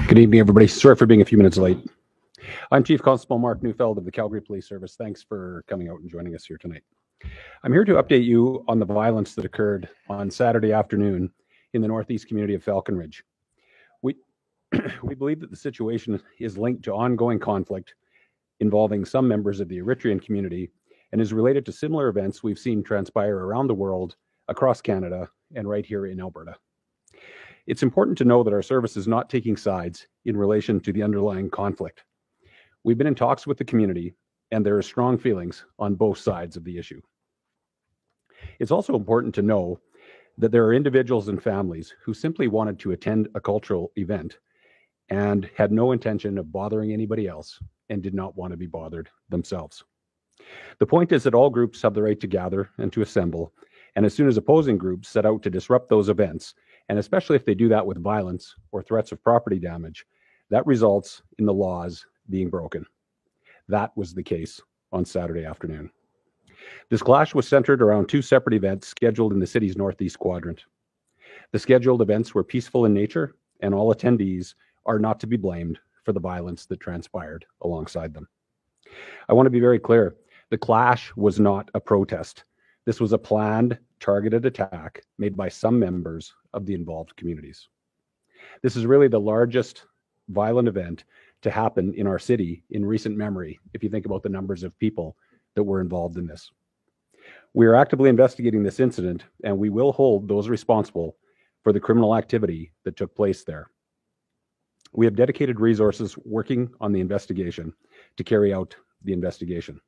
Good evening, everybody. Sorry for being a few minutes late. I'm Chief Constable Mark Neufeld of the Calgary Police Service. Thanks for coming out and joining us here tonight. I'm here to update you on the violence that occurred on Saturday afternoon in the northeast community of Falcon Ridge. We believe that the situation is linked to ongoing conflict involving some members of the Eritrean community and is related to similar events we've seen transpire around the world, across Canada, and right here in Alberta. It's important to know that our service is not taking sides in relation to the underlying conflict. We've been in talks with the community, and there are strong feelings on both sides of the issue. It's also important to know that there are individuals and families who simply wanted to attend a cultural event and had no intention of bothering anybody else and did not want to be bothered themselves. The point is that all groups have the right to gather and to assemble, and as soon as opposing groups set out to disrupt those events, and especially if they do that with violence or threats of property damage, that results in the laws being broken. That was the case on Saturday afternoon. This clash was centered around two separate events scheduled in the city's northeast quadrant. The scheduled events were peaceful in nature, and all attendees are not to be blamed for the violence that transpired alongside them. I want to be very clear. The clash was not a protest. This was a planned, targeted attack made by some members of the involved communities. This is really the largest violent event to happen in our city in recent memory, if you think about the numbers of people that were involved in this. We are actively investigating this incident, and we will hold those responsible for the criminal activity that took place there. We have dedicated resources working on the investigation to carry out the investigation.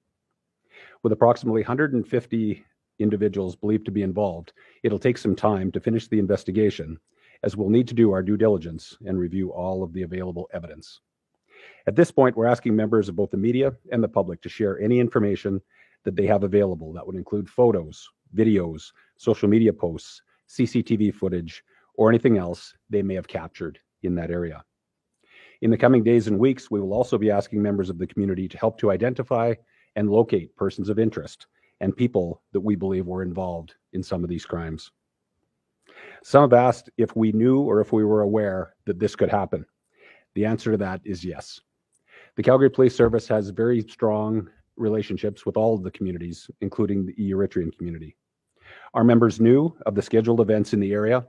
With approximately 150 individuals believed to be involved, it'll take some time to finish the investigation, as we'll need to do our due diligence and review all of the available evidence. At this point, we're asking members of both the media and the public to share any information that they have available. That would include photos, videos, social media posts, CCTV footage, or anything else they may have captured in that area. In the coming days and weeks, we will also be asking members of the community to help to identify and locate persons of interest and people that we believe were involved in some of these crimes. Some have asked if we knew or if we were aware that this could happen. The answer to that is yes. The Calgary Police Service has very strong relationships with all of the communities, including the Eritrean community. Our members knew of the scheduled events in the area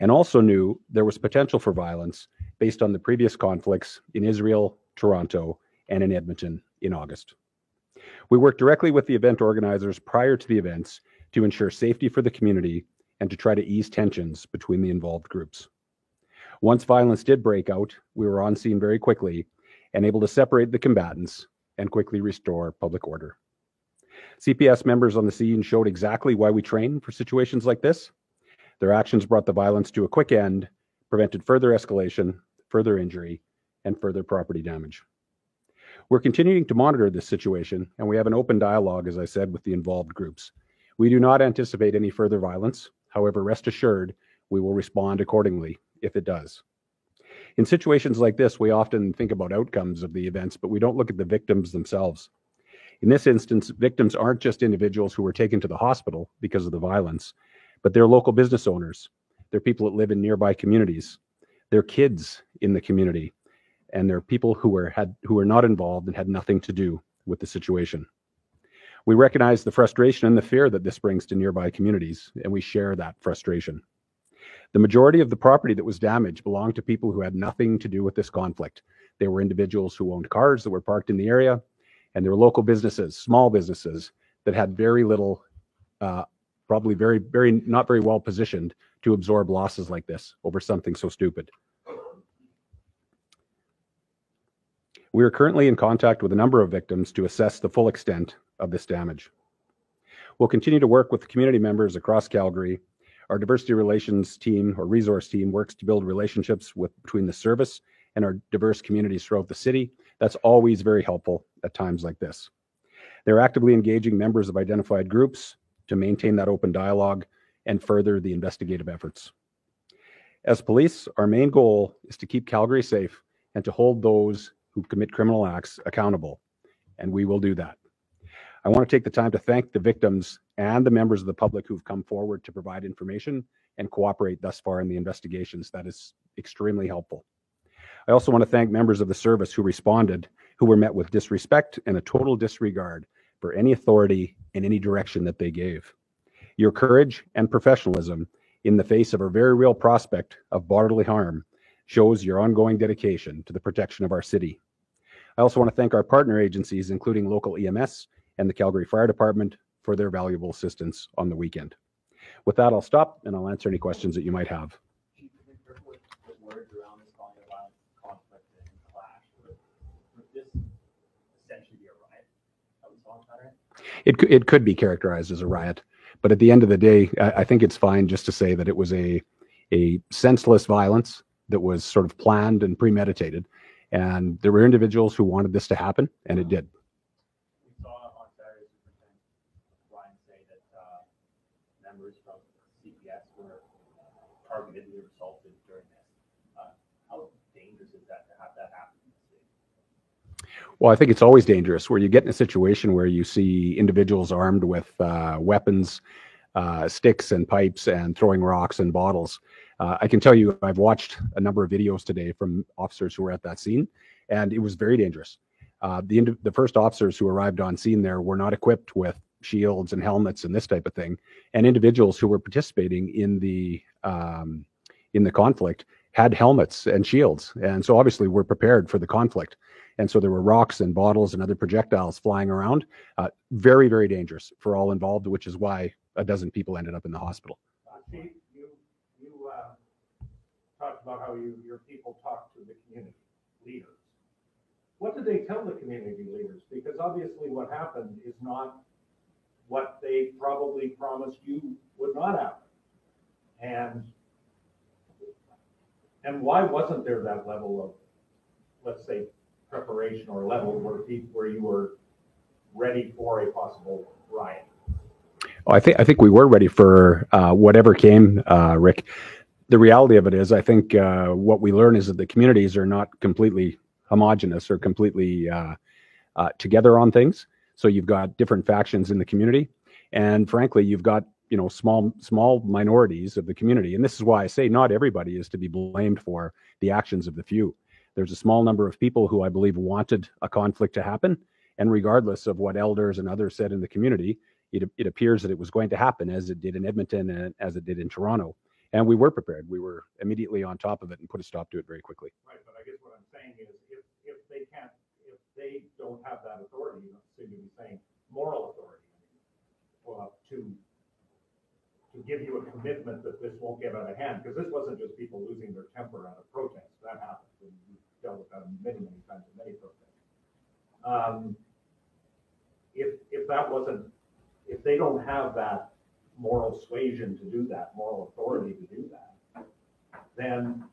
and also knew there was potential for violence based on the previous conflicts in Israel, Toronto, and in Edmonton in August. We worked directly with the event organizers prior to the events to ensure safety for the community and to try to ease tensions between the involved groups. Once violence did break out, we were on scene very quickly and able to separate the combatants and quickly restore public order. CPS members on the scene showed exactly why we train for situations like this. Their actions brought the violence to a quick end, prevented further escalation, further injury, and further property damage. We're continuing to monitor this situation, and we have an open dialogue, as I said, with the involved groups. We do not anticipate any further violence. However, rest assured, we will respond accordingly if it does. In situations like this, we often think about outcomes of the events, but we don't look at the victims themselves. In this instance, victims aren't just individuals who were taken to the hospital because of the violence, but they're local business owners. They're people that live in nearby communities. They're kids in the community. And there are people who were not involved and had nothing to do with the situation. We recognize the frustration and the fear that this brings to nearby communities, and we share that frustration. The majority of the property that was damaged belonged to people who had nothing to do with this conflict. They were individuals who owned cars that were parked in the area, and there were local businesses, small businesses, that had very little, probably not very well positioned to absorb losses like this over something so stupid. We are currently in contact with a number of victims to assess the full extent of this damage. We'll continue to work with community members across Calgary. Our diversity relations team or resource team works to build relationships between the service and our diverse communities throughout the city. That's always very helpful at times like this. They're actively engaging members of identified groups to maintain that open dialogue and further the investigative efforts. As police, our main goal is to keep Calgary safe and to hold those who commit criminal acts accountable, and we will do that. I want to take the time to thank the victims and the members of the public who've come forward to provide information and cooperate thus far in the investigations. That is extremely helpful. I also want to thank members of the service who responded, who were met with disrespect and a total disregard for any authority in any direction that they gave. Your courage and professionalism in the face of a very real prospect of bodily harm shows your ongoing dedication to the protection of our city. I also want to thank our partner agencies, including local EMS and the Calgary Fire Department, for their valuable assistance on the weekend. With that, I'll stop and I'll answer any questions that you might have. It could be characterized as a riot, but at the end of the day, I think it's fine just to say that it was a senseless violence that was sort of planned and premeditated, and there were individuals who wanted this to happen, and it did. We saw on Saturday Ryan say that members from CPS were targeted or assaulted during this. How dangerous is that to have that happen? Well, I think it's always dangerous where you get in a situation where you see individuals armed with weapons, sticks and pipes, and throwing rocks and bottles. I can tell you, I've watched a number of videos today from officers who were at that scene, and it was very dangerous. The first officers who arrived on scene there were not equipped with shields and helmets and this type of thing, and individuals who were participating in the conflict had helmets and shields, and so obviously we're prepared for the conflict. And so there were rocks and bottles and other projectiles flying around. Very, very dangerous for all involved, which is why a dozen people ended up in the hospital. Chief, you talked about how your people talked to the community leaders. What did they tell the community leaders? Because obviously what happened is not what they probably promised you would not happen. And why wasn't there that level of, let's say, preparation or level where you were ready for a possible riot? Well, I think we were ready for whatever came, Rick. The reality of it is, I think what we learn is that the communities are not completely homogenous or completely together on things. So you've got different factions in the community, and frankly, you've got small minorities of the community. And this is why I say not everybody is to be blamed for the actions of the few. There's a small number of people who I believe wanted a conflict to happen, and regardless of what elders and others said in the community, it appears that it was going to happen, as it did in Edmonton and as it did in Toronto. And we were prepared. We were immediately on top of it and put a stop to it very quickly. Right, but I guess what I'm saying is, if they don't have that authority, you seem to be saying moral authority, to give you a commitment that this won't get out of hand, because this wasn't just people losing their temper at a protest. That happened. We dealt with that many times in many protests. If they don't have that moral suasion to do that, moral authority to do that, then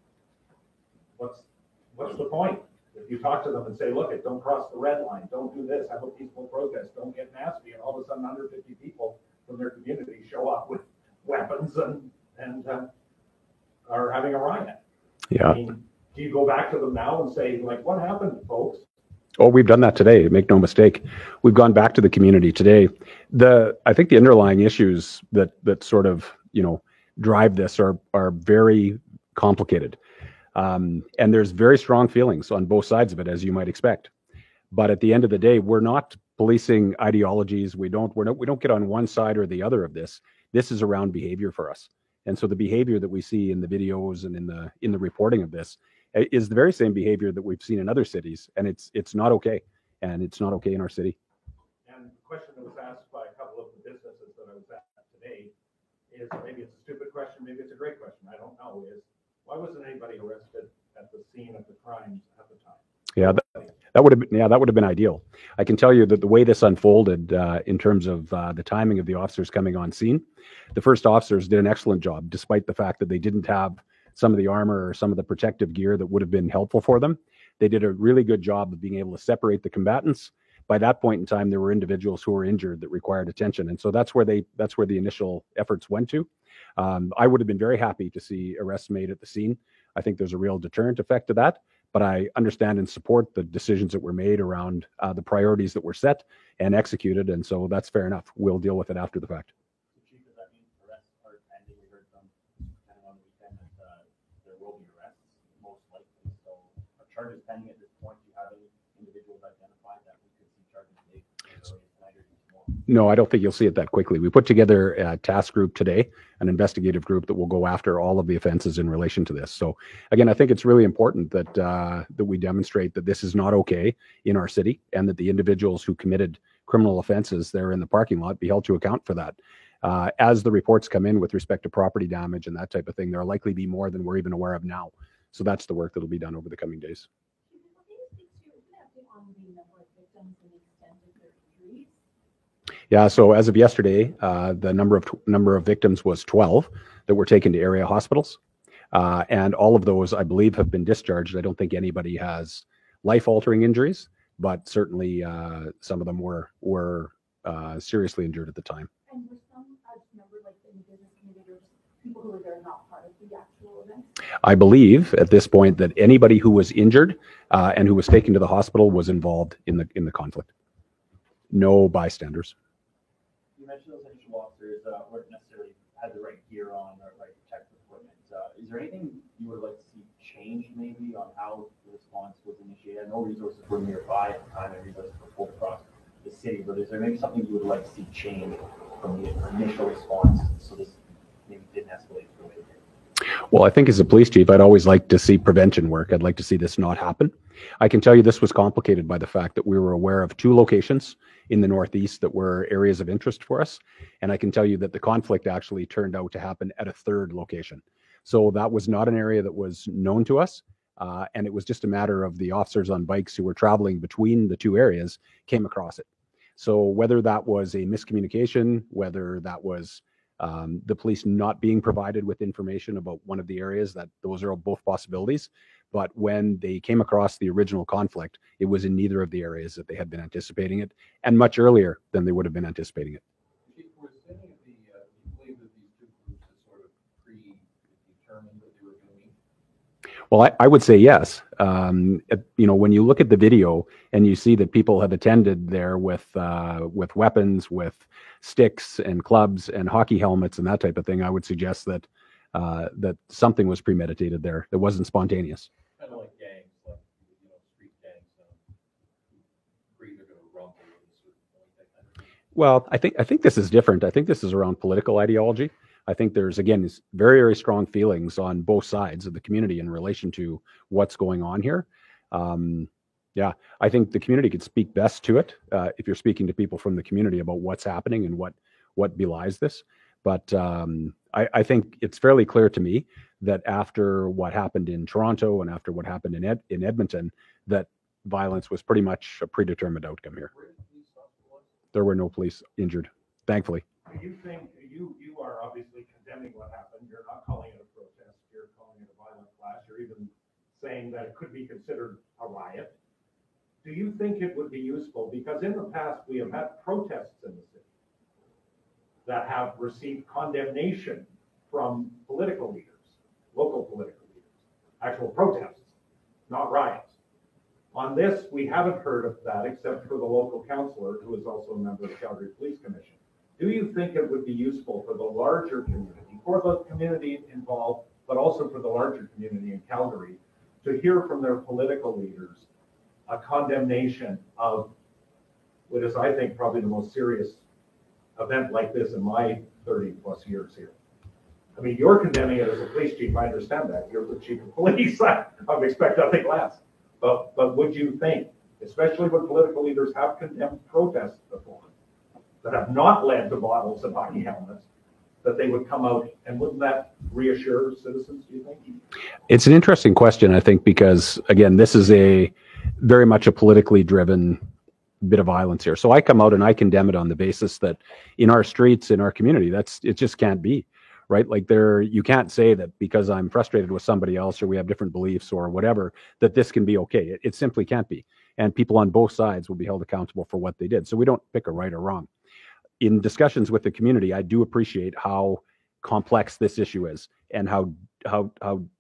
what's the point? If you talk to them and say, look, don't cross the red line, don't do this, have a peaceful protest, don't get nasty, and all of a sudden 150 people from their community show up with weapons and are having a riot. Yeah. I mean, do you go back to them now and say, like, what happened, folks? Oh, we've done that today. Make no mistake. We've gone back to the community today. I think the underlying issues that sort of drive this are very complicated, and there's very strong feelings on both sides of it, as you might expect. But at the end of the day, we're not policing ideologies. We don't get on one side or the other of this. This is around behavior for us. And so the behavior that we see in the videos and in the reporting of this is the very same behavior that we've seen in other cities, and it's not okay, and it's not okay in our city. And the question that was asked by a couple of the businesses that I was at today is, maybe it's a stupid question, maybe it's a great question, I don't know, is why wasn't anybody arrested at the scene of the crimes at the time? Yeah, that would have been ideal. I can tell you that the way this unfolded in terms of the timing of the officers coming on scene, the first officers did an excellent job, despite the fact that they didn't have some of the armor or some of the protective gear that would have been helpful for them. They did a really good job of being able to separate the combatants. By that point in time, there were individuals who were injured that required attention, and so that's where the initial efforts went to. I would have been very happy to see arrests made at the scene. I think there's a real deterrent effect to that. But I understand and support the decisions that were made around the priorities that were set and executed, and so that's fair enough. We'll deal with it after the fact. Chief, does that mean arrests are pending? We heard from on the weekend that there will be arrests, most likely. So are charges pending at this point? Do you have any individuals identified that we could see charges made tonight or tomorrow? No, I don't think you'll see it that quickly. We put together a task group today, an investigative group that will go after all of the offenses in relation to this. So again, I think it's really important that that we demonstrate that this is not okay in our city, and that the individuals who committed criminal offenses there in the parking lot be held to account for that. As the reports come in with respect to property damage and that type of thing, there'll likely be more than we're even aware of now. So that's the work that'll be done over the coming days. Yeah, so as of yesterday, the number of victims was 12 that were taken to area hospitals, and all of those, I believe, have been discharged. I don't think anybody has life-altering injuries, but certainly some of them were seriously injured at the time. And were some, I remember, like in the business community, or just people who were there not part of the actual event? I believe at this point that anybody who was injured and who was taken to the hospital was involved in the conflict. No bystanders. You mentioned those initial officers weren't necessarily had the right gear on or right protective equipment. Is there anything you would like to see changed maybe on how the response was initiated? I know resources were nearby at the time and resources were pulled across the city, but is there maybe something you would like to see change from the initial response so this maybe didn't escalate further? Well, I think as a police chief, I'd always like to see prevention work. I'd like to see this not happen. I can tell you this was complicated by the fact that we were aware of 2 locations in the Northeast that were areas of interest for us. And I can tell you that the conflict actually turned out to happen at a 3rd location. So that was not an area that was known to us. And it was just a matter of the officers on bikes who were traveling between the 2 areas came across it. So whether that was a miscommunication, whether that was the police not being provided with information about one of the areas, that those are both possibilities. But when they came across the original conflict, it was in neither of the areas that they had been anticipating it, and much earlier than they would have been anticipating it. Was any of the, you believe that these 2 groups had sort of predetermined that they were going to meet? Well, I would say yes. You know, when you look at the video and you see that people have attended there with weapons, with sticks and clubs and hockey helmets and that type of thing, I would suggest that that something was premeditated there. It wasn't spontaneous. Kind of like gangs, like, you know, street gangs, agree they're going to rumble at a certain point, that kind of thing. Well, I think this is different. I think this is around political ideology. I think there's, again, very, very strong feelings on both sides of the community in relation to what's going on here. Yeah, I think the community could speak best to it if you're speaking to people from the community about what's happening and what belies this. But I think it's fairly clear to me that after what happened in Toronto and after what happened in Edmonton, that violence was pretty much a predetermined outcome here. There were no police injured, thankfully. Do you think, you are obviously condemning what happened. You're not calling it a protest. You're calling it a violent clash. You're even saying that it could be considered a riot. Do you think it would be useful? Because in the past, we have had protests in the city that have received condemnation from political leaders, local political leaders, actual protests, not riots. On this, we haven't heard of that except for the local councillor, who is also a member of the Calgary Police Commission. Do you think it would be useful for the larger community, for the community involved, but also for the larger community in Calgary, to hear from their political leaders a condemnation of what is, I think, probably the most serious event like this in my 30 plus years here? I mean, you're condemning it as a police chief. I understand that. You're the chief of police. I would expect nothing less. But would you think, especially when political leaders have condemned protests before, that have not led to bottles and hockey helmets, that they would come out, and wouldn't that reassure citizens, do you think? It's an interesting question, I think, because, again, this is a very much a politically driven bit of violence here. So I come out and I condemn it on the basis that in our streets, in our community, it just can't be, right? Like you can't say that because I'm frustrated with somebody else or we have different beliefs or whatever, that this can be okay. It simply can't be. And people on both sides will be held accountable for what they did. So we don't pick a right or wrong. In discussions with the community, I do appreciate how complex this issue is and how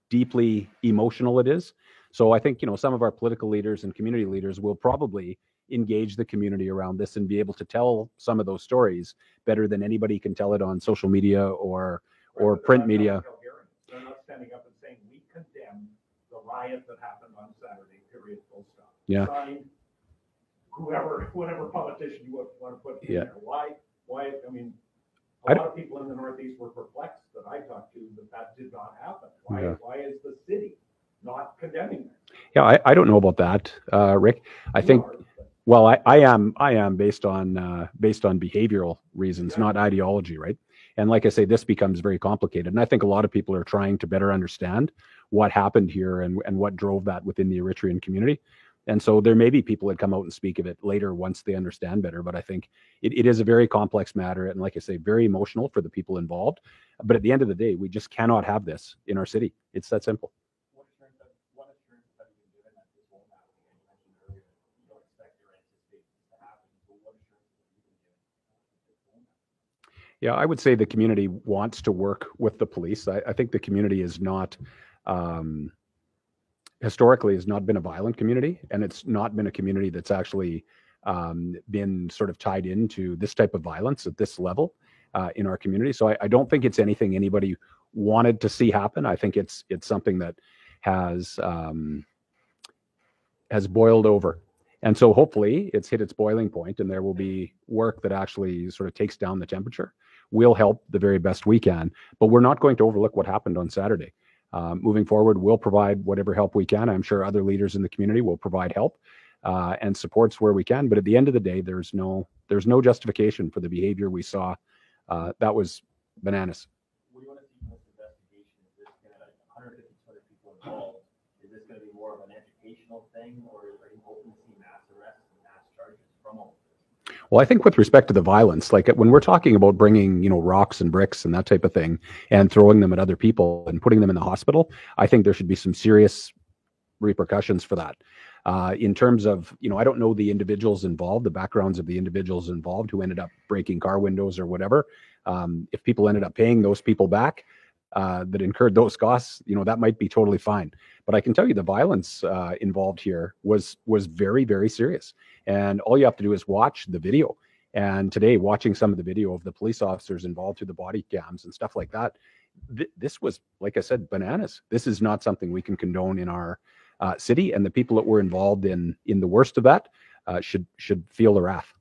deeply emotional it is. So I think, some of our political leaders and community leaders will probably engage the community around this and be able to tell some of those stories better than anybody can tell it on social media or print media. They're not standing up and saying, we condemn the riot that happened on Saturday, period, full stop. Yeah. Signed, whatever politician you want to put in there. Why, I mean, a lot of people in the Northeast were perplexed that I talked to that did not happen. Why is the city not condemning it? Yeah, I don't know about that, Rick. I think, well, I am based on behavioral reasons, not ideology, right? And like I say, this becomes very complicated. And I think a lot of people are trying to better understand what happened here and what drove that within the Eritrean community. And so there may be people that come out and speak of it later once they understand better. But I think it is a very complex matter. And like I say, very emotional for the people involved. But at the end of the day, we just cannot have this in our city. It's that simple. What assurance have you been given that this won't happen again? You mentioned earlier you don't expect or anticipate this to happen. But what assurance have you been given that this won't happen? Yeah, I would say the community wants to work with the police. I think the community is not... historically has not been a violent community, and it's not been a community that's actually been sort of tied into this type of violence at this level in our community. So I don't think it's anything anybody wanted to see happen. I think it's something that has boiled over. And so hopefully it's hit its boiling point and there will be work that actually sort of takes down the temperature. We'll help the very best we can, but we're not going to overlook what happened on Saturday. Moving forward, we'll provide whatever help we can. I'm sure other leaders in the community will provide help and supports where we can. But at the end of the day, there's no justification for the behavior we saw. That was bananas. What do you want to see from this investigation? Is this going to 150, 200 people involved? Is this going to be more of an educational thing, or are you hoping to see mass arrests and mass charges from all of this? Well, I think with respect to the violence, like when we're talking about bringing, rocks and bricks and that type of thing and throwing them at other people and putting them in the hospital, I think there should be some serious repercussions for that. In terms of, I don't know the individuals involved, the backgrounds of the individuals involved who ended up breaking car windows or whatever. If people ended up paying those people back that incurred those costs, that might be totally fine. But I can tell you the violence involved here was very, very serious. And all you have to do is watch the video. And today, watching some of the video of the police officers involved through the body cams and stuff like that, this was, like I said, bananas. This is not something we can condone in our city. And the people that were involved in the worst of that should feel the wrath.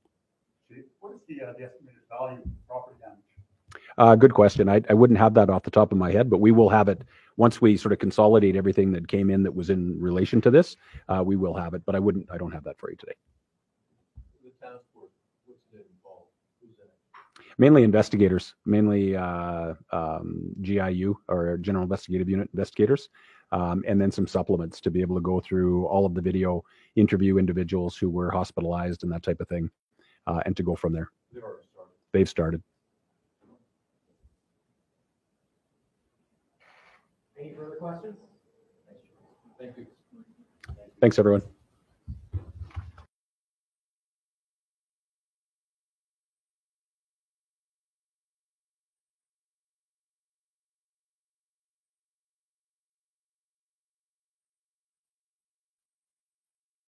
What is the estimated value of property damage? Good question. I wouldn't have that off the top of my head, but we will have it once we sort of consolidate everything that came in that was in relation to this. We will have it, but I don't have that for you today. The task force, what's it involved? Who's in it? Mainly investigators, mainly GIU or General Investigative Unit investigators, and then some supplements to be able to go through all of the video, interview individuals who were hospitalized and that type of thing, and to go from there. They've already started. They've started. Any further questions? Thank you. Thanks, everyone.